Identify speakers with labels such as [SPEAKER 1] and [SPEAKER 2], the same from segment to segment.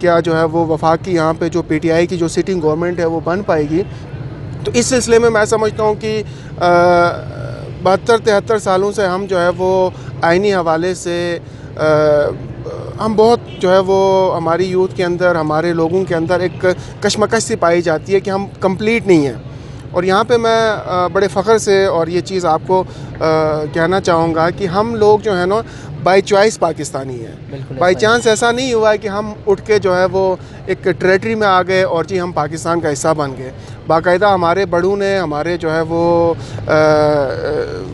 [SPEAKER 1] کیا جو ہے وہ وفاق کی یہاں پہ جو پی ٹی آئی کی جو سٹنگ گورنمنٹ ہے وہ بن پائے گی. تو اس سلسلے میں سمجھتا ہوں کہ 72-73 سالوں سے ہم جو ہے وہ آئینی حوالے سے ہم بہت جو ہے وہ ہماری یوتھ کے اندر, ہمارے لوگوں کے اندر ایک کشمکش سی پائی جاتی ہے کہ ہم کمپلیٹ نہیں ہیں. اور یہاں پہ میں بڑے فخر سے اور یہ چیز آپ کو کہنا چاہوں گا کہ ہم لوگ جو ہے نا بائی چوائس پاکستانی ہیں. بائی چانس ایسا نہیں ہوا ہے کہ ہم اٹھ کے جو ہے وہ ایک ٹریٹری میں آ گئے اور جی ہم پاکستان کا حصہ بن گئے. باقاعدہ ہمارے بڑوں نے, ہمارے جو ہے وہ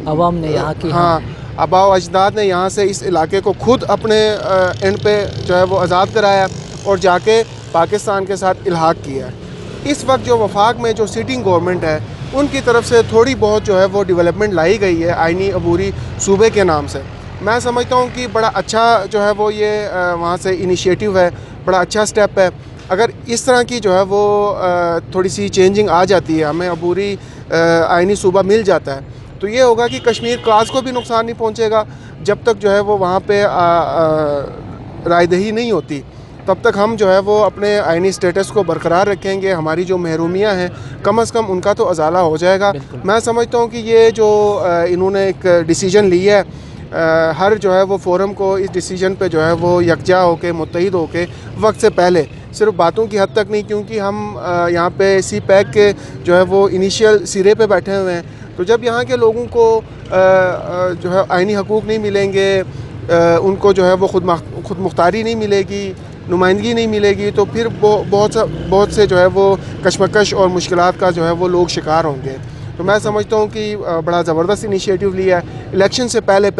[SPEAKER 2] عوام نے یہاں کی
[SPEAKER 1] آباء و اجداد نے یہاں سے اس علاقے کو خود اپنے اینڈ پہ جو ہے وہ آزاد کرایا اور جا کے پاکستان کے ساتھ الحاق کیا. اس وقت جو وفاق میں جو سٹنگ گورنمنٹ ہے ان کی طرف سے تھوڑی بہت جو ہے وہ ڈیولپمنٹ لائی گئی ہے آئینی عبوری صوبے کے نام سے. میں سمجھتا ہوں کہ بڑا اچھا جو ہے وہ یہ وہاں سے انیشیٹو ہے, بڑا اچھا سٹیپ ہے. اگر اس طرح کی جو ہے وہ تھوڑی سی چینجنگ آ جاتی ہے, ہمیں عبوری آئینی صوبہ مل جاتا ہے, تو یہ ہوگا کہ کشمیر کاز کو بھی نقصان نہیں پہنچے گا. جب تک جو ہے وہ وہاں پہ رائے دہی نہیں ہوتی تب تک ہم جو ہے وہ اپنے آئینی سٹیٹس کو برقرار رکھیں گے. ہماری جو محرومیاں ہیں کم از کم ان کا تو ازالہ ہو جائے گا. میں سمجھتا ہوں کہ یہ جو انہوں نے ایک ڈیسیجن لی ہے, ہر جو ہے وہ فورم کو اس ڈیسیجن پہ جو ہے وہ یکجا ہو کے, متحد ہو کے, وقت سے پہلے, صرف باتوں کی حد تک نہیں, کیونکہ ہم یہاں پہ سی پیک کے جو ہے وہ انیشیل سرے پہ بیٹھے ہوئے ہیں. تو جب یہاں کے لوگوں کو جو ہے آئینی حقوق نہیں ملیں گے, ان کو جو ہے وہ خود مختاری نہیں ملے گی, نمائندگی نہیں ملے گی, تو پھر بہت سے جو ہے وہ کشمکش اور مشکلات کا جو ہے وہ لوگ شکار ہوں گے. تو میں سمجھتا ہوں کہ بڑا زبردست انیشیٹو لیا ہے. الیکشن سے پہلے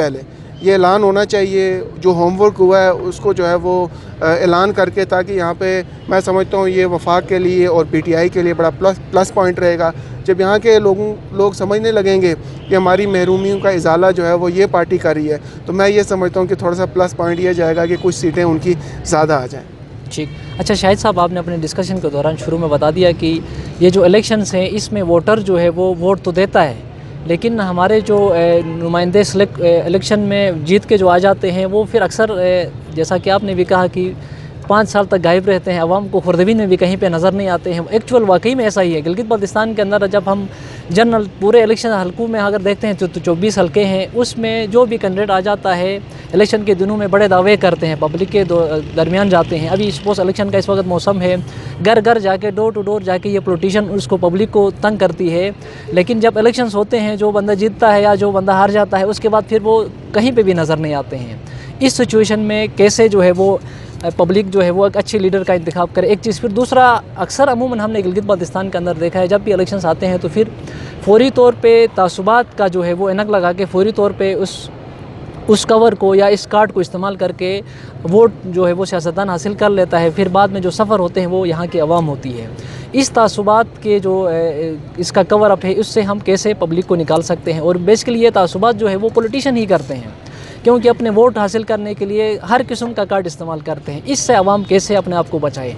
[SPEAKER 1] یہ اعلان ہونا چاہیے, جو ہوم ورک ہوا ہے اس کو جو ہے وہ اعلان کر کے, تاکہ یہاں پہ میں سمجھتا ہوں یہ وفاق کے لیے اور پی ٹی آئی کے لیے بڑا پلس پوائنٹ رہے گا. جب یہاں کے لوگ سمجھنے لگیں گے کہ ہماری محرومیوں کا ازالہ جو ہے وہ یہ پارٹی کر رہی ہے, تو میں یہ سمجھتا ہوں کہ تھوڑا سا پلس پوائنٹ یہ جائے گا کہ کچھ سیٹیں ان کی زیادہ آ جائیں.
[SPEAKER 2] ٹھیک. اچھا شاہد صاحب, آپ نے اپنے ڈسکشن کے دوران شروع میں بتا دیا کہ یہ جو الیکشنز ہیں اس میں ووٹر جو ہے وہ ووٹ تو دیتا ہے, لیکن ہمارے جو نمائندے الیکشن میں جیت کے جو آ جاتے ہیں وہ پھر اکثر جیسا کہ آپ نے بھی کہا کہ 5 سال تک غائب رہتے ہیں, عوام کو خوردبین میں بھی کہیں پہ نظر نہیں آتے ہیں. ایکچوئل واقعی میں ایسا ہی ہے. گلگت بلتستان کے اندر جب ہم جنرل پورے الیکشن حلقوں میں اگر دیکھتے ہیں تو 24 حلقے ہیں, اس میں جو بھی کینڈیڈیٹ آ جاتا ہے الیکشن کے دنوں میں بڑے دعوے کرتے ہیں, پبلک کے درمیان جاتے ہیں. ابھی سپوز الیکشن کا اس وقت موسم ہے, گھر گھر جا کے ڈور ٹو ڈور جا کے یہ پولیٹیشین اس کو پبلک کو تنگ کرتی ہے. لیکن جب الیکشنز ہوتے ہیں, جو بندہ جیتتا ہے یا جو بندہ ہار جاتا ہے, اس کے بعد پھر وہ کہیں پہ بھی نظر نہیں آتے ہیں. اس سچویشن میں کیسے جو ہے وہ پبلک جو ہے وہ ایک اچھے لیڈر کا انتخاب کرے, ایک چیز. پھر دوسرا, اکثر عموماً ہم نے گلگت بلتستان کے اندر دیکھا ہے جب بھی الیکشنز آتے ہیں تو پھر فوری طور پہ تعصبات کا جو ہے وہ اینک لگا کے فوری طور پہ اس کور کو یا اس کارڈ کو استعمال کر کے ووٹ جو ہے وہ سیاستدان حاصل کر لیتا ہے. پھر بعد میں جو سفر ہوتے ہیں وہ یہاں کی عوام ہوتی ہے. اس تعصبات کے جو اس کا کور اپ ہے, اس سے ہم کیسے پبلک کو نکال سکتے ہیں؟ اور بیسیکلی یہ تعصبات جو ہے وہ پولیٹیشین ہی کرتے ہیں, کیونکہ اپنے ووٹ حاصل کرنے کے لیے ہر قسم کا کارڈ استعمال کرتے ہیں. اس سے عوام کیسے اپنے آپ کو بچائے؟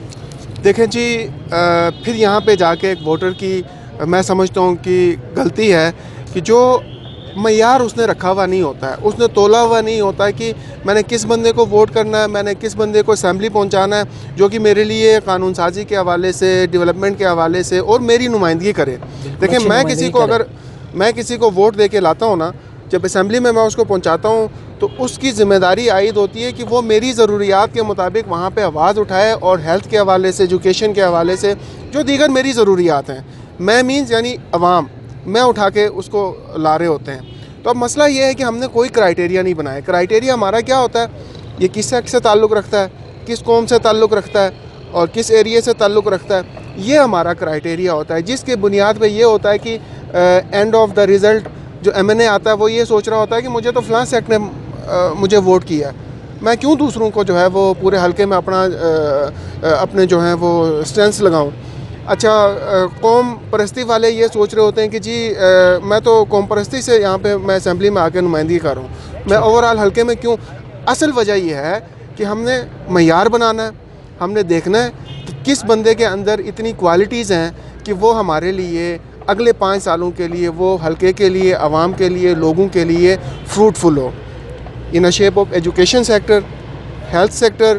[SPEAKER 1] دیکھیں جی, پھر یہاں پہ جا کے ایک ووٹر کی میں سمجھتا ہوں کہ غلطی ہے کہ جو معیار اس نے رکھا ہوا نہیں ہوتا ہے, اس نے تولا ہوا نہیں ہوتا ہے کہ میں نے کس بندے کو ووٹ کرنا ہے, میں نے کس بندے کو اسمبلی پہنچانا ہے جو کہ میرے لیے قانون سازی کے حوالے سے, ڈیولپمنٹ کے حوالے سے اور میری نمائندگی کرے. دیکھیں, میں کسی کو ووٹ دے کے لاتا ہوں نا, جب اسمبلی میں اس کو پہنچاتا ہوں تو اس کی ذمہ داری عائد ہوتی ہے کہ وہ میری ضروریات کے مطابق وہاں پہ آواز اٹھائے, اور ہیلتھ کے حوالے سے, ایجوکیشن کے حوالے سے, جو دیگر میری ضروریات ہیں, میں مینز یعنی عوام, میں اٹھا کے اس کو لا رہے ہوتے ہیں. تو اب مسئلہ یہ ہے کہ ہم نے کوئی کرائٹیریا نہیں بنایا. کرائٹیریا ہمارا کیا ہوتا ہے, یہ کس سیکٹ سے تعلق رکھتا ہے, کس قوم سے تعلق رکھتا ہے, اور کس ایریے سے تعلق رکھتا ہے, یہ ہمارا کرائٹیریا ہوتا ہے, جس کے بنیاد پہ یہ ہوتا ہے کہ اینڈ آف دا ریزلٹ جو ایم این اے آتا ہے وہ یہ سوچ رہا ہوتا ہے کہ مجھے تو فلاں سیکٹ نے مجھے ووٹ کیا ہے, میں کیوں دوسروں کو جو ہے وہ پورے حلقے میں اپنے جو ہیں وہ اسٹینس لگاؤں. اچھا, قوم پرستی والے یہ سوچ رہے ہوتے ہیں کہ جی میں تو قوم پرستی سے یہاں پہ میں اسمبلی میں آ کے نمائندگی کر رہا ہوں, میں اوور آل حلقے میں کیوں. اصل وجہ یہ ہے کہ ہم نے معیار بنانا ہے, ہم نے دیکھنا ہے کہ کس بندے کے اندر اتنی کوالٹیز ہیں کہ وہ ہمارے لیے اگلے 5 سالوں کے لیے, وہ حلقے کے لیے, عوام کے لیے, لوگوں کے لیے fruitful who. In a shape of education sector, health sector,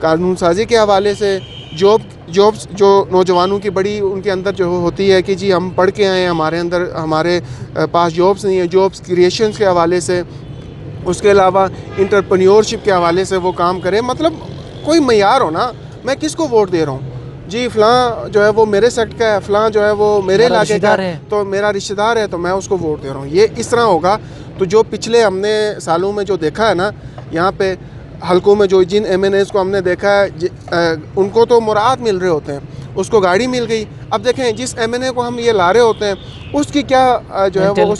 [SPEAKER 1] قانون سازی کے حوالے سے، جابس جو نوجوانوں کی بڑی ان کے اندر جو ہوتی ہے کہ جی ہم پڑھ کے آئے ہیں، ہمارے پاس جابس نہیں ہیں، جابس کریشنز کے حوالے سے، اس کے علاوہ انٹرپرینیورشپ کے حوالے سے وہ کام کرے. مطلب کوئی معیار ہو نا. میں کس کو ووٹ دے رہا ہوں؟ جی فلاں جو ہے وہ میرے سیکٹ کا ہے، فلاں جو ہے وہ میرے علاقے کا ہے، تو میرا رشتہ دار ہے تو میں اس کو ووٹ دے رہا ہوں. یہ اس طرح ہوگا. تو جو پچھلے ہم نے سالوں میں جو دیکھا ہے نا، یہاں پہ حلقوں میں جو جن ایم این ایز کو ہم نے دیکھا ہے، ان کو تو مراعات مل رہے ہوتے ہیں، اس کو گاڑی مل گئی. اب دیکھیں جس ایم این اے کو ہم یہ لا رہے ہوتے ہیں، اس کی کیا جو ہے وہ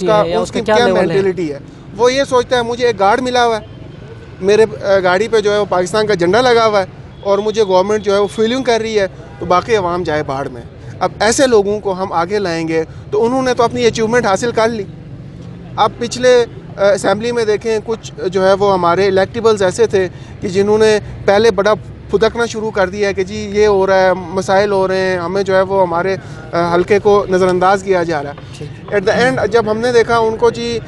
[SPEAKER 1] اس کی کیا مینٹلٹی ہے. وہ یہ سوچتا ہے مجھے ایک گارڈ ملا ہوا ہے، میرے گاڑی پہ جو ہے وہ پاکستان کا جھنڈا لگا ہوا ہے، اور مجھے گورنمنٹ جو ہے وہ فیلنگ کر رہی ہے، تو باقی عوام جائے باڑ میں. اب ایسے لوگوں کو ہم آگے لائیں گے تو انہوں نے تو اپنی اچیومنٹ حاصل کر لی. اب پچھلے اسمبلی میں دیکھیں کچھ جو ہے وہ ہمارے الیکٹیبلز ایسے تھے کہ جنہوں نے پہلے بڑا پھدکنا شروع کر دیا کہ جی یہ ہو رہا ہے، مسائل ہو رہے ہیں، ہمیں جو ہے وہ ہمارے حلقے کو نظر انداز کیا جا رہا ہے. ایٹ دا اینڈ جب ہم نے دیکھا ان کو جی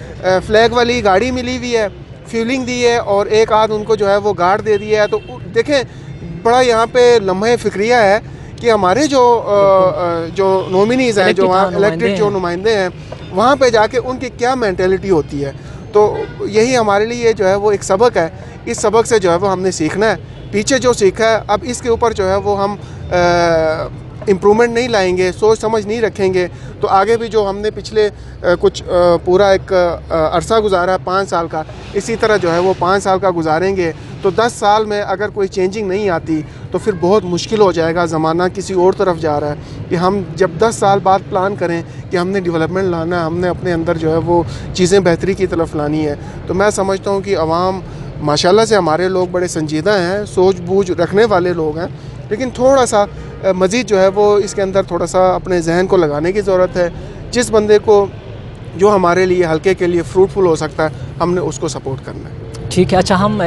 [SPEAKER 1] فلیگ والی گاڑی ملی ہوئی ہے، فیولنگ دی ہے، اور ایک آدھ ان کو جو ہے وہ گارڈ دے دیا ہے. تو دیکھیں بڑا یہاں پہ لمحہ فکریہ ہے کہ ہمارے جو نومینیز ہیں، جو وہاں الیکٹڈ جو نمائندے ہیں، وہاں پہ جا کے ان کی کیا مینٹلٹی ہوتی ہے. تو یہی ہمارے لیے جو ہے وہ ایک سبق ہے. اس سبق سے جو ہے وہ ہم نے سیکھنا ہے. پیچھے جو سیکھا ہے اب اس کے اوپر جو ہے وہ ہم امپرومنٹ نہیں لائیں گے، سوچ سمجھ نہیں رکھیں گے، تو آگے بھی جو ہم نے پچھلے کچھ پورا ایک عرصہ گزارا 5 سال کا، اسی طرح جو ہے وہ 5 سال کا گزاریں گے. تو 10 سال میں اگر کوئی چینجنگ نہیں آتی تو پھر بہت مشکل ہو جائے گا. زمانہ کسی اور طرف جا رہا ہے کہ ہم جب 10 سال بعد پلان کریں کہ ہم نے ڈیولپمنٹ لانا ہے، ہم نے اپنے اندر جو ہے وہ چیزیں بہتری کی طرف لانی ہے. تو میں سمجھتا ہوں کہ عوام ماشاءاللہ سے ہمارے لوگ بڑے سنجیدہ ہیں، سوچ بوجھ رکھنے والے لوگ ہیں، لیکن تھوڑا سا مزید جو ہے وہ اس کے اندر تھوڑا سا اپنے ذہن کو لگانے کی ضرورت ہے. جس بندے کو جو ہمارے لیے حلقے کے لیے فروٹفل ہو سکتا ہے، ہم نے اس کو سپورٹ کرنا ہے.
[SPEAKER 2] ٹھیک ہے. اچھا ہم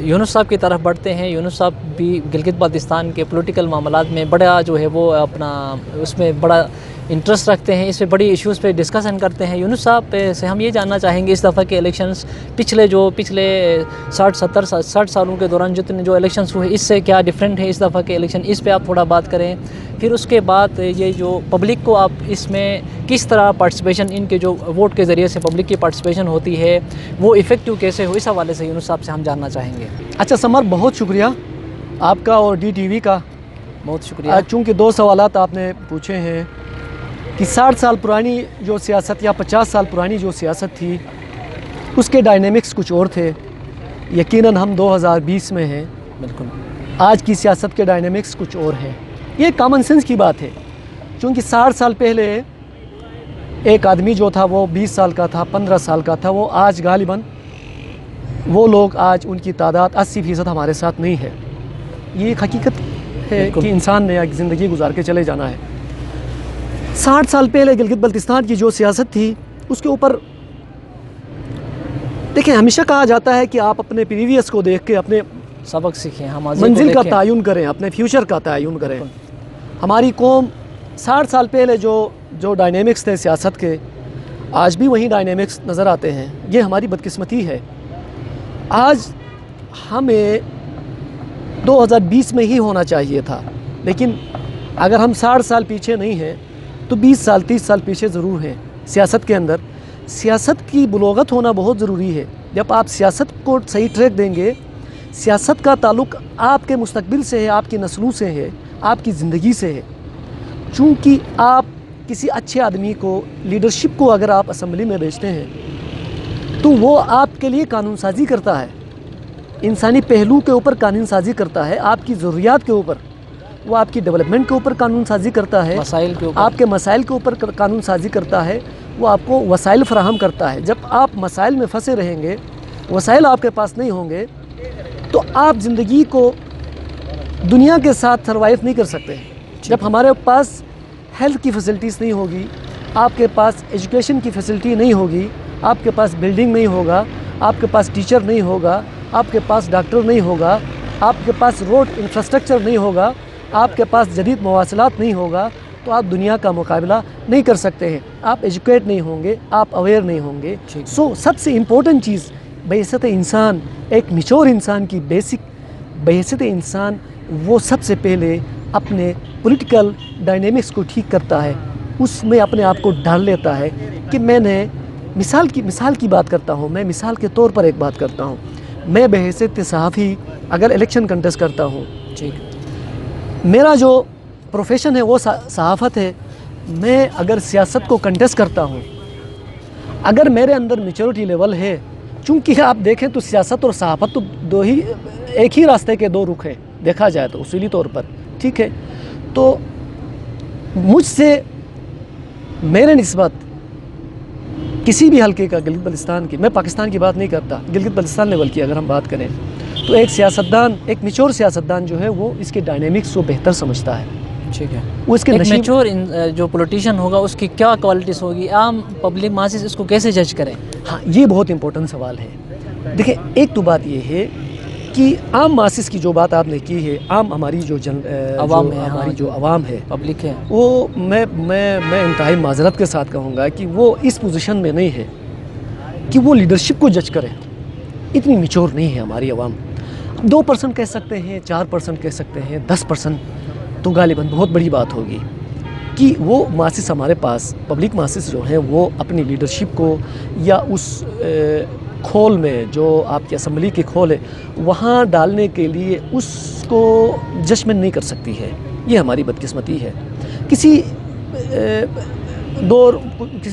[SPEAKER 2] یونس صاحب کی طرف بڑھتے ہیں. یونس صاحب بھی گلگت بلتستان کے پولیٹیکل معاملات میں بڑا جو ہے وہ اپنا اس میں بڑا انٹرسٹ رکھتے ہیں، اس پہ بڑی ایشوز پہ ڈسکشن کرتے ہیں. یونس صاحب سے ہم یہ جاننا چاہیں گے اس دفعہ کے الیکشنز پچھلے 60 سالوں کے دوران جتنے جو الیکشنز ہوئے اس سے کیا ڈیفرنٹ ہے اس دفعہ کے الیکشن، اس پہ آپ تھوڑا بات کریں. پھر اس کے بعد یہ جو پبلک کو آپ اس میں کس طرح پارٹیسپیشن، ان کے جو ووٹ کے ذریعے سے پبلک کی پارٹیسپیشن ہوتی ہے وہ ایفیکٹو کیسے ہو، اس حوالے سے یونس صاحب سے ہم جاننا چاہیں گے.
[SPEAKER 3] اچھا سمر، بہت شکریہ آپ کا اور ڈی ٹی وی کا.
[SPEAKER 2] بہت شکریہ.
[SPEAKER 3] چونکہ 2 سوالات آپ نے پوچھے ہیں کہ 60 سال پرانی جو سیاست یا 50 سال پرانی جو سیاست تھی اس کے ڈائنامکس کچھ اور تھے. یقیناً ہم 2020 میں ہیں.
[SPEAKER 2] بالکل.
[SPEAKER 3] آج کی سیاست کے ڈائنامکس کچھ اور ہیں. یہ کامن سینس کی بات ہے. چونکہ 60 سال پہلے ایک آدمی جو تھا وہ 20 سال کا تھا، 15 سال کا تھا، وہ آج غالباً وہ لوگ آج ان کی تعداد 80% ہمارے ساتھ نہیں ہے. یہ ایک حقیقت ہے کہ انسان نے ایک زندگی گزار کے چلے جانا ہے. 60 سال پہلے گلگت بلتستان کی جو سیاست تھی اس کے اوپر دیکھیں، ہمیشہ کہا جاتا ہے کہ آپ اپنے پریویس کو دیکھ کے اپنے
[SPEAKER 2] سبق سیکھیں،
[SPEAKER 3] منزل کا تعین کریں، اپنے فیوچر کا تعین کریں. ہماری قوم 60 سال پہلے جو ڈائنامکس تھے سیاست کے، آج بھی وہی ڈائنامکس نظر آتے ہیں. یہ ہماری بدقسمتی ہے. آج ہمیں 2020 میں ہی ہونا چاہیے تھا، لیکن اگر ہم 60 سال پیچھے نہیں ہیں تو 20 سال 30 سال پیچھے ضرور ہیں. سیاست کے اندر سیاست کی بلوغت ہونا بہت ضروری ہے. جب آپ سیاست کو صحیح ٹریک دیں گے، سیاست کا تعلق آپ کے مستقبل سے ہے، آپ کی نسلوں سے ہے، آپ کی زندگی سے ہے. چونکہ آپ کسی اچھے آدمی کو، لیڈرشپ کو اگر آپ اسمبلی میں بھیجتے ہیں تو وہ آپ کے لیے قانون سازی کرتا ہے، انسانی پہلو کے اوپر قانون سازی کرتا ہے، آپ کی ضروریات کے اوپر، وہ آپ کی ڈیولپمنٹ کے اوپر قانون سازی کرتا ہے،
[SPEAKER 2] مسائل کے اوپر،
[SPEAKER 3] آپ کے مسائل کے اوپر قانون سازی کرتا ہے، وہ آپ کو وسائل فراہم کرتا ہے. جب آپ مسائل میں پھنسے رہیں گے، وسائل آپ کے پاس نہیں ہوں گے، تو آپ زندگی کو دنیا کے ساتھ سروائیو نہیں کر سکتے. جب ہمارے پاس ہیلتھ کی فیسلٹیز نہیں ہوگی، آپ کے پاس ایجوکیشن کی فیسلٹی نہیں ہوگی، آپ کے پاس بلڈنگ نہیں ہوگا، آپ کے پاس ٹیچر نہیں ہوگا، آپ کے پاس ڈاکٹر نہیں ہوگا، آپ کے پاس روڈ انفراسٹرکچر نہیں ہوگا، آپ کے پاس جدید مواصلات نہیں ہوگا، تو آپ دنیا کا مقابلہ نہیں کر سکتے ہیں. آپ ایجوکیٹ نہیں ہوں گے، آپ اویئر نہیں ہوں گے. سو سب سے امپورٹنٹ چیز بعثت انسان، ایک میچور انسان کی بیسک بحیثیت انسان وہ سب سے پہلے اپنے پولیٹیکل ڈائنامکس کو ٹھیک کرتا ہے، اس میں اپنے آپ کو ڈال لیتا ہے کہ میں نے مثال کی بات کرتا ہوں، میں مثال کے طور پر ایک بات کرتا ہوں، میں بحیثیت صحافی اگر الیکشن کنٹیسٹ کرتا ہوں،
[SPEAKER 2] ٹھیک،
[SPEAKER 3] میرا جو پروفیشن ہے وہ صحافت ہے، میں اگر سیاست کو کنٹیسٹ کرتا ہوں، اگر میرے اندر میچورٹی لیول ہے، چونکہ آپ دیکھیں تو سیاست اور صحافت تو ایک ہی راستے کے دو رخ ہیں دیکھا جائے تو اصولی طور پر، ٹھیک ہے، تو مجھ سے میرے نسبت کسی بھی حلقے کا گلگت بلتستان کی، میں پاکستان کی بات نہیں کرتا، گلگت بلتستان لیول کی اگر ہم بات کریں تو ایک سیاستدان، ایک میچور سیاستدان جو ہے وہ اس کے ڈائنامکس کو بہتر سمجھتا ہے،
[SPEAKER 2] ٹھیک ہے،
[SPEAKER 3] وہ اس کے
[SPEAKER 2] ایک میچور جو پولیٹیشین ہوگا اس کی کیا کوالٹیز ہوگی، عام پبلک ماسز اس کو کیسے جج کریں؟
[SPEAKER 3] ہاں یہ بہت امپورٹنٹ سوال ہے۔ دیکھیں ایک تو بات یہ ہے کہ عام ماسز کی جو بات آپ نے کی ہے، عام ہماری جو
[SPEAKER 2] عوام ہے،
[SPEAKER 3] ہماری جو عوام ہے،
[SPEAKER 2] پبلک ہے،
[SPEAKER 3] وہ میں انتہائی معذرت کے ساتھ کہوں گا کہ وہ اس پوزیشن میں نہیں ہے کہ وہ لیڈرشپ کو جج کرے، اتنی میچور نہیں ہے ہماری عوام۔ 2% کہہ سکتے ہیں، 4% کہہ سکتے ہیں، 10% تو غالباً بہت بڑی بات ہوگی کہ وہ ماسز ہمارے پاس، پبلک ماسز جو ہیں وہ اپنی لیڈرشپ کو یا اس کھول میں جو آپ کی اسمبلی کی کھول ہے وہاں ڈالنے کے لیے اس کو ججمنٹ نہیں کر سکتی ہے، یہ ہماری بدقسمتی ہے۔ کسی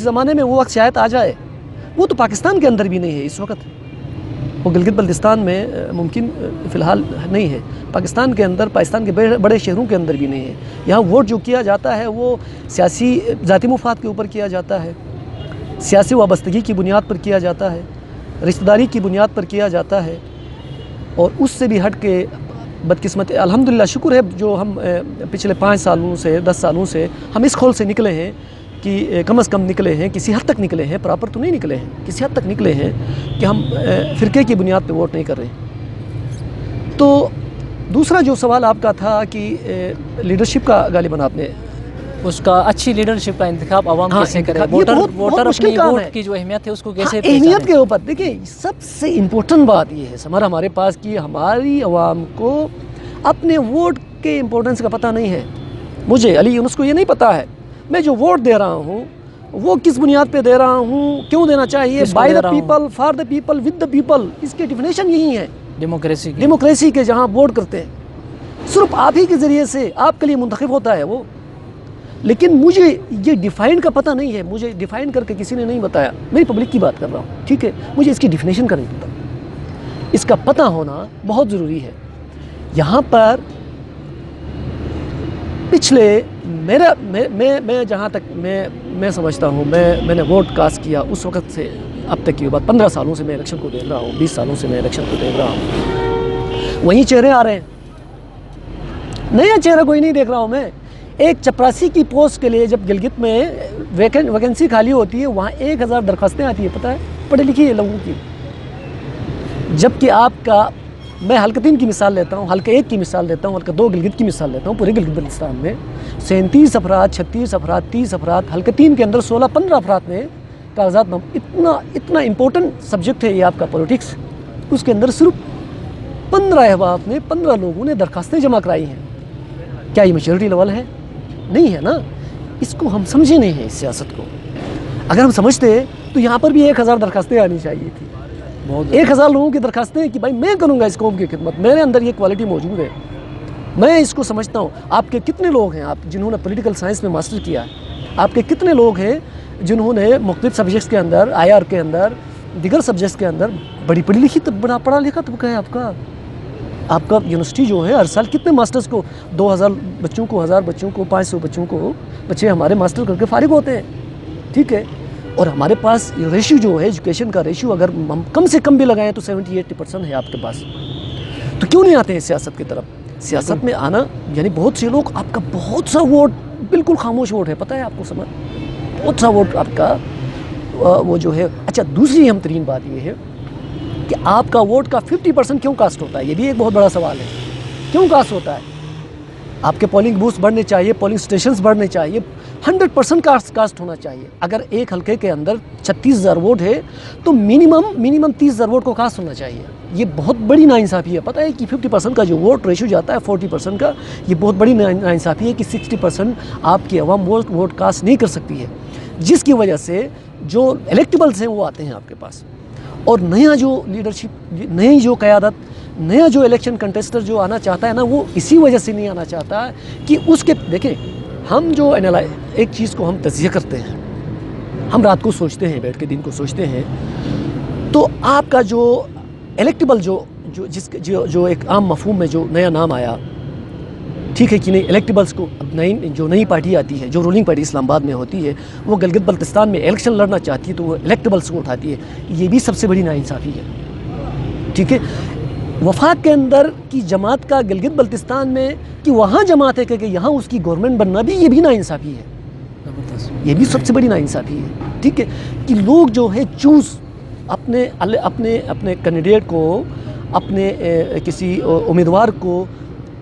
[SPEAKER 3] زمانے میں وہ وقت شاید آ جائے، وہ تو پاکستان کے اندر بھی نہیں ہے اس وقت، وہ گلگت بلتستان میں ممکن فی الحال نہیں ہے، پاکستان کے اندر، پاکستان کے بڑے شہروں کے اندر بھی نہیں ہے۔ یہاں ووٹ جو کیا جاتا ہے وہ سیاسی ذاتی مفاد کے اوپر کیا جاتا ہے، سیاسی وابستگی کی بنیاد پر کیا جاتا ہے، رشتہ داری کی بنیاد پر کیا جاتا ہے، اور اس سے بھی ہٹ کے بدقسمت الحمدللہ شکر ہے جو ہم پچھلے 5 سالوں سے 10 سالوں سے ہم اس کھول سے نکلے ہیں کہ کم از کم نکلے ہیں، کسی حد تک نکلے ہیں، پراپر تو نہیں نکلے ہیں، کسی حد تک نکلے ہیں کہ ہم فرقے کی بنیاد پہ ووٹ نہیں کر رہے۔ تو دوسرا جو سوال آپ کا تھا کہ لیڈرشپ کا غالباً آپ نے
[SPEAKER 2] اس کا اچھی لیڈرشپ کا انتخاب عوام کیسے کرے، ووٹر اپنی ووٹ کی جو اہمیت ہے اس کو کیسے
[SPEAKER 3] اہمیت کے اوپر دیکھیں، سب سے امپورٹنٹ بات یہ ہے ہمارے پاس کہ ہماری عوام کو اپنے ووٹ کے امپورٹنس کا پتہ نہیں ہے۔ مجھے علی یونس کو یہ نہیں پتہ ہے میں جو ووٹ دے رہا ہوں وہ کس بنیاد پہ دے رہا ہوں، کیوں دینا چاہیے، by the people, for the people, with the people, اس کی ڈیفینیشن یہی ہے ڈیموکریسی کے، جہاں ووٹ کرتے ہیں صرف آپ ہی کے ذریعے سے آپ کے لیے منتخب ہوتا ہے وہ، لیکن مجھے یہ ڈیفائن کا پتہ نہیں ہے، مجھے ڈیفائن کر کے کسی نے نہیں بتایا، میری پبلک کی بات کر رہا ہوں، ٹھیک ہے، مجھے اس کی ڈیفینیشن کا نہیں پتہ، اس کا پتہ ہونا بہت ضروری ہے۔ یہاں پر پچھلے میں جہاں تک میں سمجھتا ہوں، میں نے ووٹ کاسٹ کیا اس وقت سے اب تک کی بات 15 سالوں سے میں الیکشن کو دیکھ رہا ہوں، 20 سالوں سے میں الیکشن کو دیکھ رہا ہوں، وہی چہرے آ رہے ہیں، نیا چہرہ کوئی نہیں دیکھ رہا ہوں میں۔ ایک چپراسی کی پوسٹ کے لیے جب گلگت میں ویکنسی خالی ہوتی ہے وہاں 1000 درخواستیں آتی ہیں، پتہ ہے، پڑھے لکھے لوگوں کی، جبکہ آپ کا، میں حلقہ 3 کی مثال لیتا ہوں، حلقہ 1 کی مثال لیتا ہوں، حلقہ 2 گلگت کی مثال لیتا ہوں، پورے گلگت بلتستان میں 37 افراد، 36 افراد، 30 افراد، حلقہ 3 کے اندر 16-15 افراد نے کاغذات اتنا امپورٹنٹ سبجیکٹ ہے یہ آپ کا پولیٹکس، اس کے اندر صرف 15 احباب نے، 15 لوگوں نے درخواستیں جمع کرائی ہیں۔ کیا یہ میچورٹی لیول ہے؟ نہیں ہے نا، اس کو ہم سمجھے نہیں ہیں اس سیاست کو، اگر ہم سمجھتے تو یہاں پر بھی 1000 درخواستیں آنی چاہیے تھی، 1000 لوگوں کی درخواستیں ہیں کہ بھائی میں کروں گا اس قوم کی خدمت، میرے اندر یہ کوالٹی موجود ہے، میں اس کو سمجھتا ہوں۔ آپ کے کتنے لوگ ہیں آپ جنہوں نے پولیٹیکل سائنس میں ماسٹر کیا ہے؟ آپ کے کتنے لوگ ہیں جنہوں نے مختلف سبجیکٹس کے اندر، IR کے اندر، دیگر سبجیکٹس کے اندر بڑی پڑھی لکھی، بڑا پڑھا لکھا طبقہ ہے آپ کا یونیورسٹی جو ہے ہر سال کتنے ماسٹرز کو، 2000 بچوں کو، 1000 بچوں کو، 500 بچوں کو، بچے ہمارے ماسٹر کر کے فارغ ہوتے ہیں، ٹھیک ہے، اور ہمارے پاس ریشیو جو ہے ایجوکیشن کا ریشیو اگر ہم کم سے کم بھی لگائیں تو 70-80% ہے آپ کے پاس، تو کیوں نہیں آتے ہیں سیاست کی طرف؟ سیاست میں آنا یعنی بہت سے لوگ، آپ کا بہت سا ووٹ بالکل خاموش ووٹ ہے، پتہ ہے آپ کو، سمجھ، بہت سا ووٹ آپ کا وہ جو ہے۔ اچھا دوسری اہم ترین بات یہ ہے کہ آپ کا ووٹ کا 50% کیوں کاسٹ ہوتا ہے؟ یہ بھی ایک بہت بڑا سوال ہے، کیوں کاسٹ ہوتا ہے؟ آپ کے پولنگ بوتھس بڑھنے چاہیے، پولنگ سٹیشنز بڑھنے چاہیے، 100% کاسٹ ہونا چاہیے۔ اگر ایک حلقے کے اندر 36,000 ووٹ ہے تو منیمم 30,000 ووٹ کو کاسٹ ہونا چاہیے۔ یہ بہت بڑی ناانصافی ہے۔ پتہ ہے کہ 50% کا جو ووٹ ریشو جاتا ہے 40% کا، یہ بہت بڑی ناانصافی ہے کہ 60% آپ کی عوام ووٹ کاسٹ نہیں کر سکتی ہے، جس کی وجہ سے جو الیکٹیبلز ہیں وہ آتے ہیں آپ کے پاس، اور نیا جو لیڈرشپ، نئی جو قیادت، نیا جو الیکشن کنٹیسٹر جو آنا چاہتا ہے نا، وہ اسی وجہ سے نہیں آنا چاہتا کہ اس کے دیکھیں ہم جو ایک چیز کو ہم تجزیہ کرتے ہیں، ہم رات کو سوچتے ہیں، بیٹھ کے دن کو سوچتے ہیں، تو آپ کا جو الیکٹیبل جو ایک عام مفہوم میں جو نیا نام آیا، ٹھیک ہے کہ نہیں، الیکٹیبلز کو جو نئی پارٹی آتی ہے، جو رولنگ پارٹی اسلام آباد میں ہوتی ہے، وہ گلگت بلتستان میں الیکشن لڑنا چاہتی ہے تو وہ الیکٹیبلز کو اٹھاتی ہے۔ یہ بھی سب سے بڑی ناانصافی ہے، ٹھیک ہے۔ وفاق کے اندر کی جماعت کا گلگت بلتستان میں کہ وہاں جماعت ہے کہ یہاں اس کی گورنمنٹ بننا بھی، یہ بھی ناانصافی ہے، یہ بھی سب سے بڑی ناانصافی ہے، ٹھیک ہے، کہ لوگ جو ہے چوز اپنے کینڈیڈیٹ کو، اپنے کسی امیدوار کو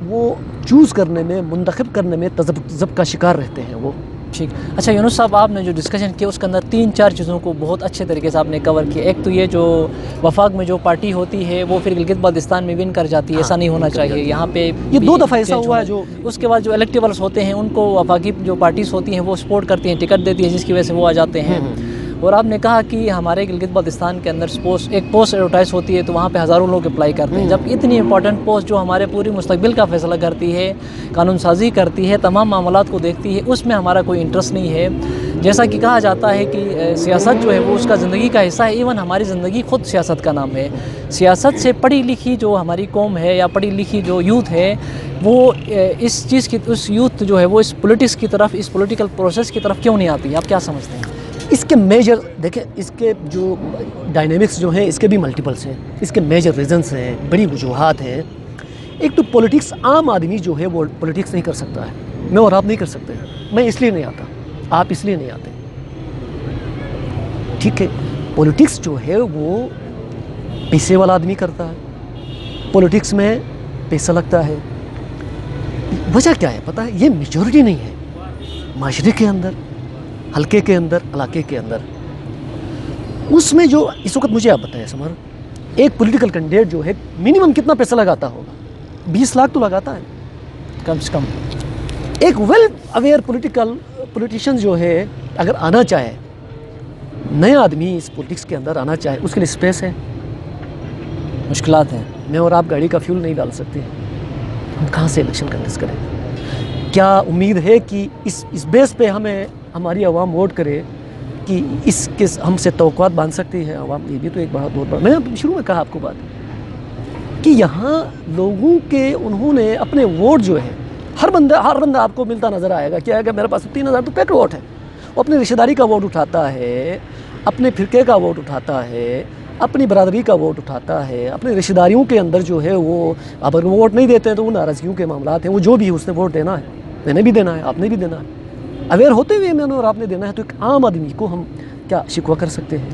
[SPEAKER 3] وہ چوز کرنے میں، منتخب کرنے میں تذبذب کا شکار رہتے ہیں وہ۔
[SPEAKER 2] ٹھیک۔ اچھا یونس صاحب، آپ نے جو ڈسکشن کیا اس کے اندر 3-4 چیزوں کو بہت اچھے طریقے سے آپ نے کور کیا۔ ایک تو یہ جو وفاق میں جو پارٹی ہوتی ہے وہ پھر گلگت بلتستان میں ون کر جاتی ہے، ایسا نہیں ہونا چاہیے، یہاں پہ
[SPEAKER 3] یہ 2 دفعہ ایسا ہوا ہے۔ جو
[SPEAKER 2] اس کے بعد جو الیکٹیبلز ہوتے ہیں ان کو وفاقی جو پارٹیز ہوتی ہیں وہ سپورٹ کرتی ہیں، ٹکٹ دیتی ہے، جس کی وجہ سے وہ آ جاتے ہیں۔ اور آپ نے کہا کہ ہمارے گلگت بلتستان کے اندر ایک پوسٹ ایڈورٹائز ہوتی ہے تو وہاں پہ ہزاروں لوگ اپلائی کرتے ہیں، جب اتنی امپورٹنٹ پوسٹ جو ہمارے پوری مستقبل کا فیصلہ کرتی ہے، قانون سازی کرتی ہے، تمام معاملات کو دیکھتی ہے، اس میں ہمارا کوئی انٹرسٹ نہیں ہے۔ جیسا کہ کہا جاتا ہے کہ سیاست جو ہے وہ اس کا زندگی کا حصہ ہے، ایون ہماری زندگی خود سیاست کا نام ہے۔ سیاست سے پڑھی لکھی جو ہماری قوم ہے یا پڑھی لکھی جو یوتھ ہے، وہ اس چیز کی، اس یوتھ جو ہے وہ اس پولیٹکس کی طرف، اس پولیٹیکل پروسیس کی طرف کیوں نہیں آتی؟ آپ کیا سمجھتے ہیں؟
[SPEAKER 3] اس کے میجر دیکھیں، اس کے جو ڈائنامکس جو ہیں اس کے بھی ملٹیپلس ہیں، اس کے میجر ریزنس ہیں، بڑی وجوہات ہیں۔ ایک تو پولیٹکس، عام آدمی جو ہے وہ پولیٹکس نہیں کر سکتا ہے، میں اور آپ نہیں کر سکتے، میں اس لیے نہیں آتا، آپ اس لیے نہیں آتے، ٹھیک ہے۔ پولیٹکس جو ہے وہ پیسے والا آدمی کرتا ہے، پولیٹکس میں پیسہ لگتا ہے۔ وجہ کیا ہے پتہ ہے؟ یہ میجورٹی نہیں ہے معاشرے کے اندر، حلقے کے اندر، علاقے کے اندر۔ اس میں جو اس وقت مجھے آپ بتائیں سمر، ایک پولیٹیکل کینڈیڈیٹ جو ہے منیمم کتنا پیسہ لگاتا ہوگا؟ 20 لاکھ تو لگاتا ہے
[SPEAKER 2] کم سے کم۔
[SPEAKER 3] ایک ویل اویئر پولیٹیشین جو ہے اگر آنا چاہے، نیا آدمی اس پولیٹکس کے اندر آنا چاہے، اس کے لیے اسپیس ہے،
[SPEAKER 2] مشکلات ہیں۔
[SPEAKER 3] میں اور آپ گاڑی کا فیول نہیں ڈال سکتے، ہم کہاں سے الیکشن کنڈکٹ کریں؟ کیا امید ہے کہ اس بیس پہ ہماری عوام ووٹ کرے کہ اس کے ہم سے توقعات باندھ سکتی ہے عوام؟ یہ بھی تو ایک بہت بڑا، میں نے شروع میں کہا آپ کو بات کہ یہاں لوگوں کے انہوں نے اپنے ووٹ جو ہے، ہر بندہ آپ کو ملتا نظر آئے گا کہ اگر میرے پاس 3,000 تو پیک ووٹ ہے، وہ اپنی رشتہ داری کا ووٹ اٹھاتا ہے، اپنے فرقے کا ووٹ اٹھاتا ہے، اپنی برادری کا ووٹ اٹھاتا ہے، اپنے رشتہ داریوں کے اندر جو ہے وہ، اگر وہ ووٹ نہیں دیتے ہیں تو وہ ناراضگیوں کے معاملات ہیں، وہ جو بھی اس نے ووٹ دینا ہے، میں نے بھی دینا ہے، آپ نے بھی دینا ہے، اویئر ہوتے ہوئے میں نے اور آپ نے دینا ہے۔ تو ایک عام آدمی کو ہم کیا شکوہ کر سکتے ہیں؟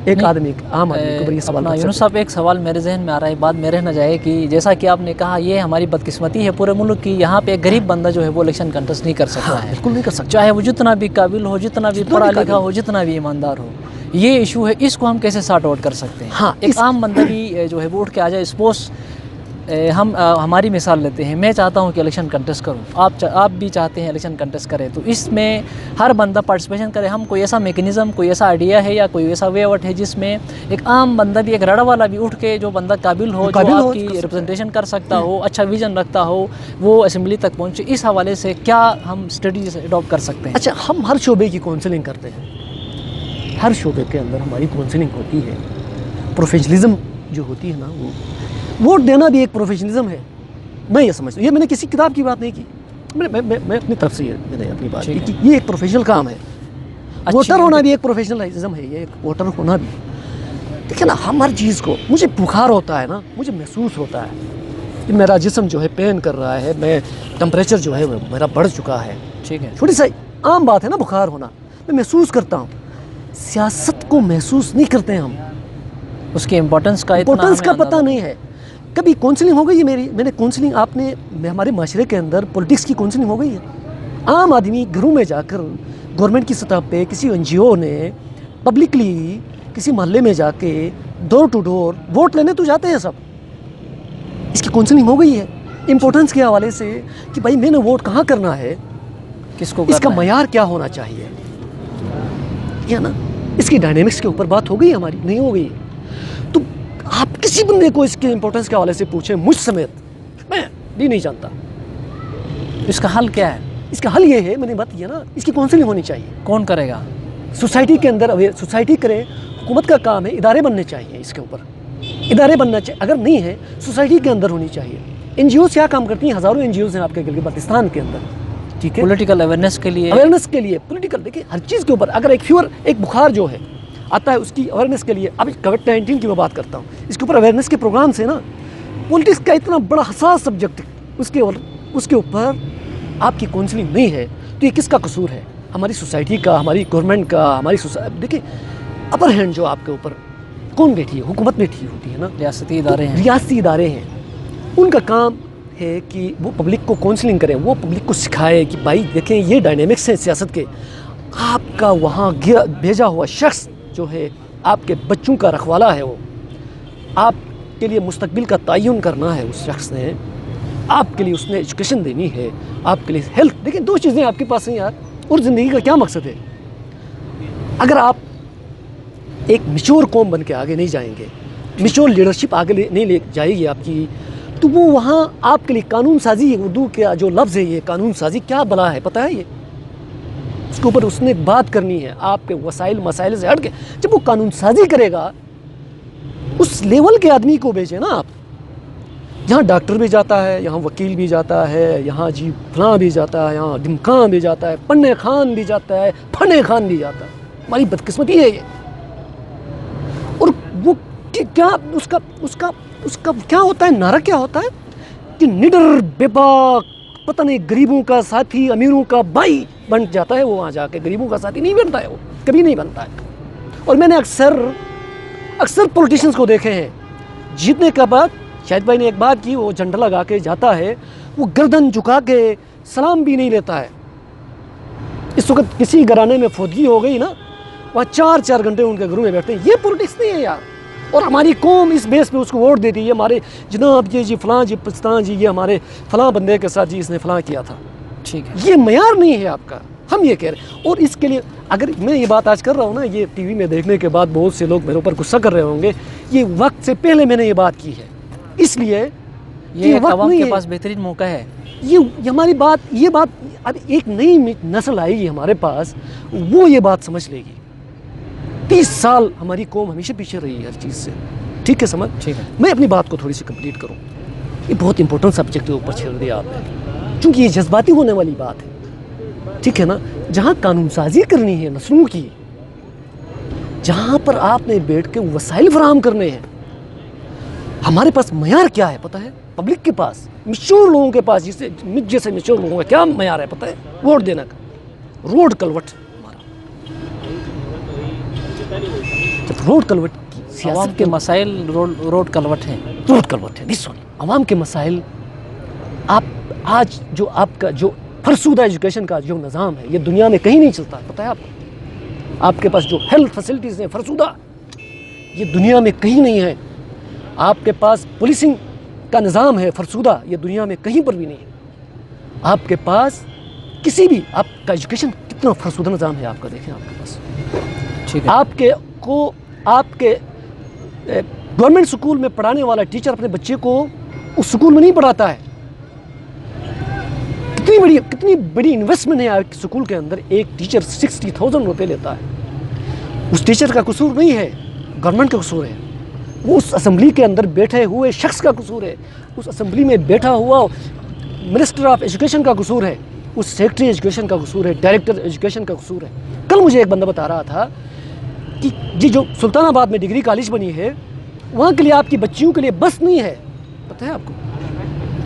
[SPEAKER 3] ایک آدمی، عام آدمی کو بڑی سوال کر سکتے ہیں۔
[SPEAKER 2] یونس صاحب، ایک سوال میرے ذہن میں آ رہا ہے، بات میں رہ نہ جائے کہ جیسا کہ آپ نے کہا یہ ہماری بدقسمتی ہے پورے ملک کی، یہاں پہ ایک غریب بندہ جو ہے وہ الیکشن کنٹیسٹ نہیں کر سکتا ہے،
[SPEAKER 3] بالکل نہیں کر سکتا،
[SPEAKER 2] چاہے وہ جتنا بھی قابل ہو، جتنا بھی پڑھا لکھا ہو، جتنا بھی ایماندار ہو۔ یہ ایشو ہے، اس کو ہم کیسے سارٹ آؤٹ کر سکتے ہیں؟
[SPEAKER 3] ہاں،
[SPEAKER 2] ایک عام بندہ بھی جو ہے وہ اٹھ کے آ جائے، سپوز ہماری مثال لیتے ہیں، میں چاہتا ہوں کہ الیکشن کنٹیسٹ کروں، آپ بھی چاہتے ہیں الیکشن کنٹیسٹ کریں، تو اس میں ہر بندہ پارٹیسپیشن کرے۔ ہم کوئی ایسا میکنزم، کوئی ایسا آئیڈیا ہے یا کوئی ایسا وے آؤٹ ہے جس میں ایک عام بندہ بھی، ایک رڑا والا بھی اٹھ کے، جو بندہ قابل ہو، جو آپ کی ریپرزنٹیشن کر سکتا ہو، اچھا ویژن رکھتا ہو، وہ اسمبلی تک پہنچے؟ اس حوالے سے کیا ہم اسٹریٹجی اڈاپٹ کر سکتے ہیں؟
[SPEAKER 3] اچھا، ہم ہر شعبے کی کونسلنگ کرتے ہیں، ہر شعبے کے اندر ہماری کونسلنگ ہوتی ہے، پروفیشنلزم جو ہوتی ہے نا، وہ ووٹ دینا بھی ایک پروفیشنلزم ہے، میں یہ سمجھتا ہوں۔ یہ میں نے کسی کتاب کی بات نہیں کی، میں اپنی طرف سے میں نے اپنی بات کی کہ یہ ایک پروفیشنل کام ہے، ووٹر ہونا بھی ایک پروفیشنلزم ہے، یہ ایک ووٹر ہونا بھی۔ دیکھیں نا، ہم ہر چیز کو، مجھے بخار ہوتا ہے نا، مجھے محسوس ہوتا ہے کہ میرا جسم جو ہے پین کر رہا ہے، میں ٹمپریچر جو ہے میرا بڑھ چکا ہے،
[SPEAKER 2] ٹھیک ہے،
[SPEAKER 3] چھوٹی سی عام بات ہے نا بخار ہونا، میں محسوس کرتا ہوں۔ سیاست کو محسوس نہیں کرتے ہم،
[SPEAKER 2] اس کی امپورٹنس کا
[SPEAKER 3] پتہ نہیں ہے۔ کبھی کونسلنگ ہو گئی ہے میں نے کونسلنگ ہمارے معاشرے کے اندر پولیٹکس کی کونسلنگ ہو گئی ہے؟ عام آدمی گھروں میں جا کر گورنمنٹ کی سطح پہ کسی این جی او نے پبلکلی کسی محلے میں جا کے ڈور ٹو ڈور ووٹ لینے تو جاتے ہیں سب. اس کی کونسلنگ ہو گئی ہے امپورٹنس کے حوالے سے کہ بھائی میں نے ووٹ کہاں کرنا ہے,
[SPEAKER 2] کس کو
[SPEAKER 3] اس کا معیار کیا ہونا چاہیے, یہ نا اس کی ڈائنامکس کے اوپر بات ہو گئی ہماری, نہیں ہو گئی. تو آپ کسی بندے کو اس کے امپورٹنس کے حوالے سے پوچھیں, مجھ سمیت میں بھی نہیں جانتا.
[SPEAKER 2] اس کا حل کیا ہے؟
[SPEAKER 3] اس کا حل یہ ہے, میں نے بات کی ہے نا, اس کی کونسلنگ ہونی چاہیے.
[SPEAKER 2] کون کرے گا؟
[SPEAKER 3] سوسائٹی کے اندر سوسائٹی کرے, حکومت کا کام ہے, ادارے بننے چاہیے اس کے اوپر, ادارے بننا چاہیے. اگر نہیں ہے سوسائٹی کے اندر ہونی چاہیے. این جی اوز کیا کام کرتی ہیں؟ ہزاروں این جی اوز ہیں آپ کے گلگت بلتستان کے اندر, ٹھیک ہے,
[SPEAKER 2] پولیٹیکل اویئرنیس کے لیے,
[SPEAKER 3] پولیٹیکل دیکھیں ہر چیز کے اوپر. اگر ایک بخار جو ہے آتا ہے اس کی اویئرنیس کے لیے, اب کووڈ-19 کی میں بات کرتا ہوں, اس کے اوپر اویئرنیس کے پروگرامس ہیں نا. پولیٹکس کا اتنا بڑا حساس سبجیکٹ, اس کے اوپر آپ کی کونسلنگ نہیں ہے تو یہ کس کا قصور ہے؟ ہماری سوسائٹی کا, ہماری گورنمنٹ کا, دیکھیں اپر ہینڈ جو آپ کے اوپر کون بیٹھی ہے؟ حکومت بیٹھی ہوتی ہے نا,
[SPEAKER 2] ریاستی ادارے ہیں.
[SPEAKER 3] ریاستی ادارے ہیں, ان کا کام ہے کہ وہ پبلک کو کونسلنگ کریں, وہ پبلک کو سکھائے کہ بھائی دیکھیں یہ ڈائنامکس ہیں سیاست کے. آپ کا وہاں بھیجا ہوا شخص جو ہے آپ کے بچوں کا رکھوالا ہے, وہ آپ کے لیے مستقبل کا تعین کرنا ہے. اس شخص نے آپ کے لیے اس نے ایجوکیشن دینی ہے, آپ کے لیے ہیلتھ. دیکھیں دو چیزیں آپ کے پاس ہیں یار, اور زندگی کا کیا مقصد ہے؟ اگر آپ ایک میچور قوم بن کے آگے نہیں جائیں گے, میچور لیڈرشپ آگے نہیں لے جائے گی آپ کی, تو وہ وہاں آپ کے لیے قانون سازی, اردو کا جو لفظ ہے یہ قانون سازی کیا بلا ہے پتہ ہے؟ یہ اس کے اوپر اس نے بات کرنی ہے آپ کے وسائل مسائل سے ہٹ کے. جب وہ قانون سازی کرے گا اس لیول کے آدمی کو بھیجیں نا آپ. یہاں ڈاکٹر بھی جاتا ہے, یہاں وکیل بھی جاتا ہے, یہاں جی فلاں بھی جاتا ہے, یہاں ڈمکاں بھی جاتا ہے, پنے خان بھی جاتا ہے, پھنے خان بھی جاتا ہے. ہماری بدقسمتی ہے یہ. اور وہ کیا اس کا کیا ہوتا ہے, نعرہ کیا ہوتا ہے کہ نڈر بے باک پتہ نہیں غریبوں کا ساتھی امیروں کا بھائی بن جاتا ہے. وہ وہاں جا کے غریبوں کا ساتھی نہیں بنتا ہے, وہ کبھی نہیں بنتا ہے. اور میں نے اکثر پولیٹیشنز کو دیکھے ہیں جیتنے کے بعد, شاہد بھائی نے ایک بات کی, وہ جھنڈا لگا کے جاتا ہے, وہ گردن جھکا کے سلام بھی نہیں لیتا ہے. اس وقت کسی گھرانے میں فوتگی ہو گئی نا, وہاں 4 گھنٹے ان کے گھروں میں بیٹھتے ہیں. یہ پولیٹکس نہیں ہے یار. اور ہماری قوم اس بیس پہ اس کو ووٹ دیتی ہے, ہمارے جناب جی فلاں جی پاکستان جی, یہ ہمارے فلاں بندے کے ساتھ جی اس نے فلاں کیا تھا.
[SPEAKER 2] ٹھیک ہے,
[SPEAKER 3] یہ معیار نہیں ہے آپ کا, ہم یہ کہہ رہے ہیں. اور اس کے لیے اگر میں یہ بات آج کر رہا ہوں نا, یہ ٹی وی میں دیکھنے کے بعد بہت سے لوگ میرے اوپر غصہ کر رہے ہوں گے. یہ وقت سے پہلے میں نے یہ بات کی ہے, اس لیے
[SPEAKER 2] یہ عوام کے پاس بہترین موقع ہے.
[SPEAKER 3] یہ ہماری بات, یہ بات اب ایک نئی نسل آئے گی ہمارے پاس, وہ یہ بات سمجھ لے گی. 30 سال ہماری قوم ہمیشہ پیچھے رہی ہے ہر چیز سے, ٹھیک ہے سمجھ.
[SPEAKER 2] ٹھیک ہے,
[SPEAKER 3] میں اپنی بات کو تھوڑی سی کمپلیٹ کروں. یہ بہت امپورٹنٹ سبجیکٹ کے اوپر چھیڑ دیا آپ نے, چونکہ یہ جذباتی ہونے والی بات ہے, ٹھیک ہے نا. جہاں قانون سازی کرنی ہے نسلوں کی, جہاں پر آپ نے بیٹھ کے وسائل فراہم کرنے ہیں, ہمارے پاس معیار کیا ہے پتہ ہے؟ پبلک کے پاس, میچور لوگوں کے پاس, جیسے میچور لوگوں کا کیا معیار ہے پتہ ہے؟ ووٹ دینا کا. روڈ کلوٹ ہمارا, جب روڈ کلوٹ کی
[SPEAKER 2] عوام کے مسائل روڈ کلوٹ ہیں.
[SPEAKER 3] روڈ کلوٹ ہے, نہیں سوری, عوام کے مسائل. آپ آج جو آپ کا جو فرسودہ ایجوکیشن کا جو نظام ہے, یہ دنیا میں کہیں نہیں چلتا ہے پتہ ہے آپ کو. آپ کے پاس جو ہیلتھ فیسلٹیز ہیں فرسودہ, یہ دنیا میں کہیں نہیں ہے. آپ کے پاس پولیسنگ کا نظام ہے فرسودہ, یہ دنیا میں کہیں پر بھی نہیں ہے. آپ کے پاس کسی بھی, آپ کا ایجوکیشن کتنا فرسودہ نظام ہے آپ کا, دیکھیں آپ کے پاس.
[SPEAKER 2] ٹھیک ہے,
[SPEAKER 3] آپ کے گورنمنٹ سکول میں پڑھانے والا ٹیچر اپنے بچے کو اس سکول میں نہیں پڑھاتا ہے. کتنی بڑی انویسٹمنٹ ہے آپ کے سکول کے اندر. ایک ٹیچر 60,000 روپے لیتا ہے. اس ٹیچر کا قصور نہیں ہے, گورنمنٹ کا قصور ہے. وہ اس اسمبلی کے اندر بیٹھے ہوئے شخص کا قصور ہے. اس اسمبلی میں بیٹھا ہوا منسٹر آف ایجوکیشن کا قصور ہے, اس سیکرٹری ایجوکیشن کا قصور ہے, ڈائریکٹر ایجوکیشن کا قصور ہے. کل مجھے ایک بندہ بتا رہا تھا کہ جی جو سلطان آباد میں ڈگری کالج بنی ہے, وہاں کے لیے آپ کی بچیوں کے لیے بس نہیں ہے. پتہ ہے آپ کو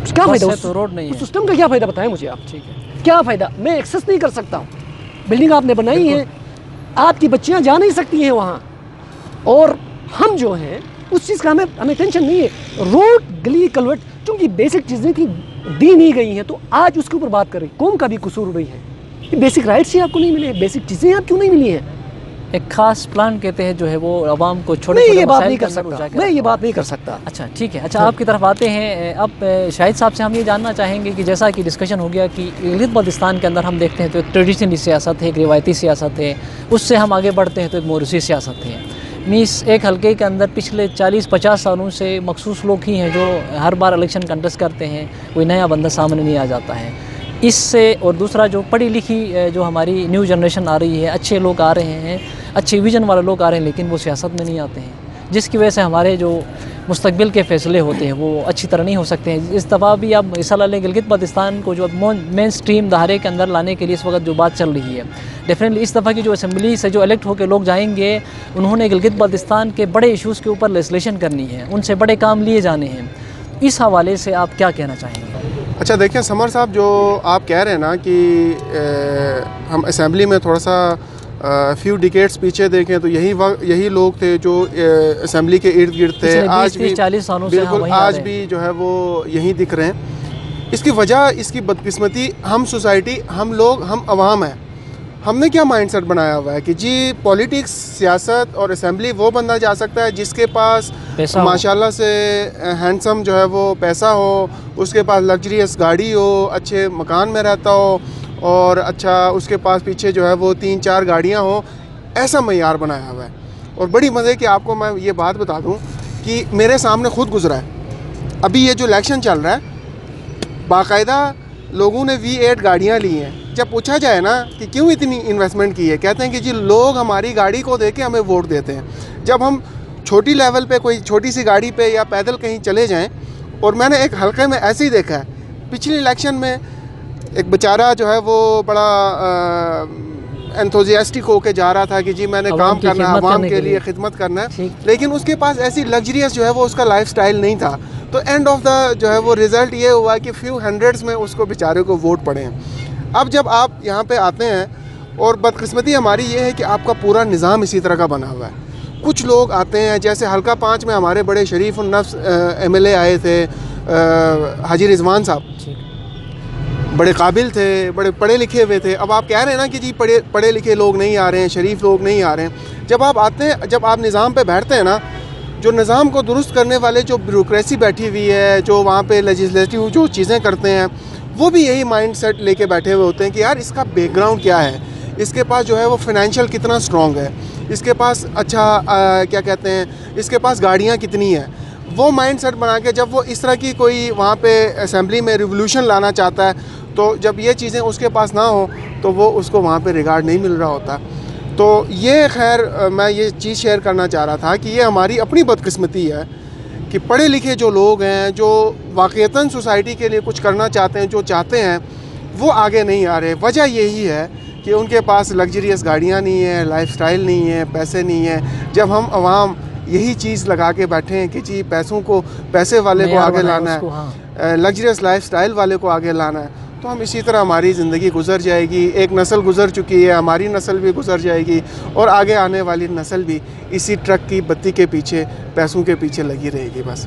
[SPEAKER 3] کیا فائدہ؟
[SPEAKER 2] تو روڈ نہیں ہے.
[SPEAKER 3] اس سسٹم کا کیا فائدہ بتائیں مجھے آپ.
[SPEAKER 2] ٹھیک ہے,
[SPEAKER 3] کیا فائدہ؟ میں ایکسیس نہیں کر سکتا ہوں. بلڈنگ آپ نے بنائی ہے, آپ کی بچیاں جا نہیں سکتی ہیں وہاں. اور ہم جو ہیں اس چیز کا ہمیں ٹینشن نہیں ہے. روڈ گلی کلوٹ چونکہ بیسک چیزیں تھیں دی نہیں گئی ہیں تو آج اس کے اوپر بات کریں. قوم کا بھی قصور رہی ہے. یہ بیسک رائٹس ہی آپ کو نہیں ملے, بیسک چیزیں آپ کیوں نہیں ملی ہیں؟
[SPEAKER 2] ایک خاص پلان کے تحت جو ہے وہ عوام کو چھوٹے
[SPEAKER 3] میں یہ بات نہیں کر سکتا, میں یہ بات نہیں کر سکتا.
[SPEAKER 2] اچھا ٹھیک ہے. اچھا آپ کی طرف آتے ہیں. اب شاہد صاحب سے ہم یہ جاننا چاہیں گے کہ جیسا کہ ڈسکشن ہو گیا کہ گلگت بلتستان کے اندر ہم دیکھتے ہیں تو ایک ٹریڈیشنلی سیاست ہے, ایک روایتی سیاست ہے, اس سے ہم آگے بڑھتے ہیں تو ایک موروثی سیاست ہے. میس ایک حلقے کے اندر پچھلے 40-50 سالوں سے مخصوص لوگ ہی ہیں جو ہر بار الیکشن کنٹیسٹ کرتے ہیں, کوئی نیا بندہ سامنے نہیں آ جاتا ہے. اس سے اور دوسرا جو پڑھی لکھی جو ہماری نیو جنریشن آ رہی ہے, اچھے لوگ آ رہے ہیں, اچھے ویژن والے لوگ آ رہے ہیں, لیکن وہ سیاست میں نہیں آتے ہیں, جس کی وجہ سے ہمارے جو مستقبل کے فیصلے ہوتے ہیں وہ اچھی طرح نہیں ہو سکتے ہیں. اس دفعہ بھی اب مثال لیں گلگت بلتستان کو جو مین سٹریم دھارے کے اندر لانے کے لیے اس وقت جو بات چل رہی ہے, ڈیفینیٹلی اس دفعہ کی جو اسمبلی سے جو الیکٹ ہو کے لوگ جائیں گے انہوں نے گلگت بلتستان کے بڑے ایشوز کے اوپر لیجسلیشن کرنی ہے, ان سے بڑے کام لیے جانے ہیں. اس حوالے سے آپ کیا کہنا چاہیں گے؟
[SPEAKER 1] اچھا دیکھیں سمر صاحب, جو آپ کہہ رہے ہیں نا کہ ہم اسمبلی میں تھوڑا سا فیو ڈیکیڈز پیچھے دیکھیں تو یہی لوگ تھے جو اسمبلی کے ارد گرد تھے. آج بھی
[SPEAKER 2] 40 سالوں سے
[SPEAKER 1] بالکل آج بھی جو ہے وہ یہیں دکھ رہے ہیں. اس کی وجہ, اس کی بدقسمتی, ہم سوسائٹی, ہم لوگ, ہم عوام ہیں. ہم نے کیا مائنڈ سیٹ بنایا ہوا ہے کہ جی پولیٹکس, سیاست اور اسمبلی وہ بندہ جا سکتا ہے جس کے پاس ماشاءاللہ سے ہینڈسم جو ہے وہ پیسہ ہو, اس کے پاس لگژریس گاڑی ہو, اچھے مکان میں رہتا ہو, اور اچھا اس کے پاس پیچھے جو ہے وہ 3-4 گاڑیاں ہوں. ایسا معیار بنایا ہوا ہے. اور بڑی مزے کہ آپ کو میں یہ بات بتا دوں کہ میرے سامنے خود گزرا ہے. ابھی یہ جو الیکشن چل رہا ہے, باقاعدہ لوگوں نے V8 گاڑیاں لی ہیں. جب پوچھا جائے نا کہ کیوں اتنی انویسٹمنٹ کی ہے, کہتے ہیں کہ جی لوگ ہماری گاڑی کو دیکھ کے ہمیں ووٹ دیتے ہیں. جب ہم چھوٹی لیول پہ کوئی چھوٹی سی گاڑی پہ یا پیدل کہیں چلے جائیں, اور میں نے ایک حلقے میں ایسے ہی دیکھا ہے, پچھلی الیکشن میں ایک بیچارہ جو ہے وہ بڑا انتھوزیاسٹک ہو کے جا رہا تھا کہ جی میں نے کام کرنا ہے, عوام کے لیے خدمت کرنا ہے, لیکن اس کے پاس ایسی لگژریس جو ہے وہ اس کا لائف سٹائل نہیں تھا. تو اینڈ آف دا جو ہے وہ رزلٹ یہ ہوا کہ فیو ہنڈریڈز میں اس کو بیچارے کو ووٹ پڑے ہیں. اب جب آپ یہاں پہ آتے ہیں, اور بدقسمتی ہماری یہ ہے کہ آپ کا پورا نظام اسی طرح کا بنا ہوا ہے. کچھ لوگ آتے ہیں, جیسے حلقہ 5 میں ہمارے بڑے شریف النفس MLA آئے تھے, حاجی رضوان صاحب, بڑے قابل تھے, بڑے پڑھے لکھے ہوئے تھے. اب آپ کہہ رہے ہیں نا کہ جی پڑھے لکھے لوگ نہیں آ رہے ہیں, شریف لوگ نہیں آ رہے ہیں. جب آپ آتے ہیں, جب آپ نظام پہ بیٹھتے ہیں نا, جو نظام کو درست کرنے والے جو بیوروکریسی بیٹھی ہوئی ہے, جو وہاں پہ لیجسلیٹو جو چیزیں کرتے ہیں, وہ بھی یہی مائنڈ سیٹ لے کے بیٹھے ہوئے ہوتے ہیں کہ یار اس کا بیک گراؤنڈ کیا ہے, اس کے پاس جو ہے وہ فائنینشیل کتنا سٹرونگ ہے, اس کے پاس اچھا کیا کہتے ہیں, اس کے پاس گاڑیاں کتنی ہیں. وہ مائنڈ سیٹ بنا کے جب وہ اس طرح کی کوئی وہاں پہ اسمبلی میں ریولوشن لانا چاہتا ہے, تو جب یہ چیزیں اس کے پاس نہ ہوں تو وہ اس کو وہاں پہ ریگارڈ نہیں مل رہا ہوتا. تو یہ خیر میں یہ چیز شیئر کرنا چاہ رہا تھا کہ یہ ہماری اپنی بدقسمتی ہے کہ پڑھے لکھے جو لوگ ہیں, جو واقعتاً سوسائٹی کے لیے کچھ کرنا چاہتے ہیں, جو چاہتے ہیں, وہ آگے نہیں آ رہے. وجہ یہی ہے کہ ان کے پاس لگژریس گاڑیاں نہیں ہیں, لائف سٹائل نہیں ہے, پیسے نہیں ہیں. جب ہم عوام یہی چیز لگا کے بیٹھے ہیں کہ جی پیسے والے کو آگے لانا ہے, لگژریس لائف سٹائل والے کو آگے لانا ہے, تو ہم اسی طرح ہماری زندگی گزر جائے گی. ایک نسل گزر چکی ہے, ہماری نسل بھی گزر جائے گی, اور آگے آنے والی نسل بھی اسی ٹرک کی بتی کے پیچھے, پیسوں کے پیچھے لگی رہے گی بس.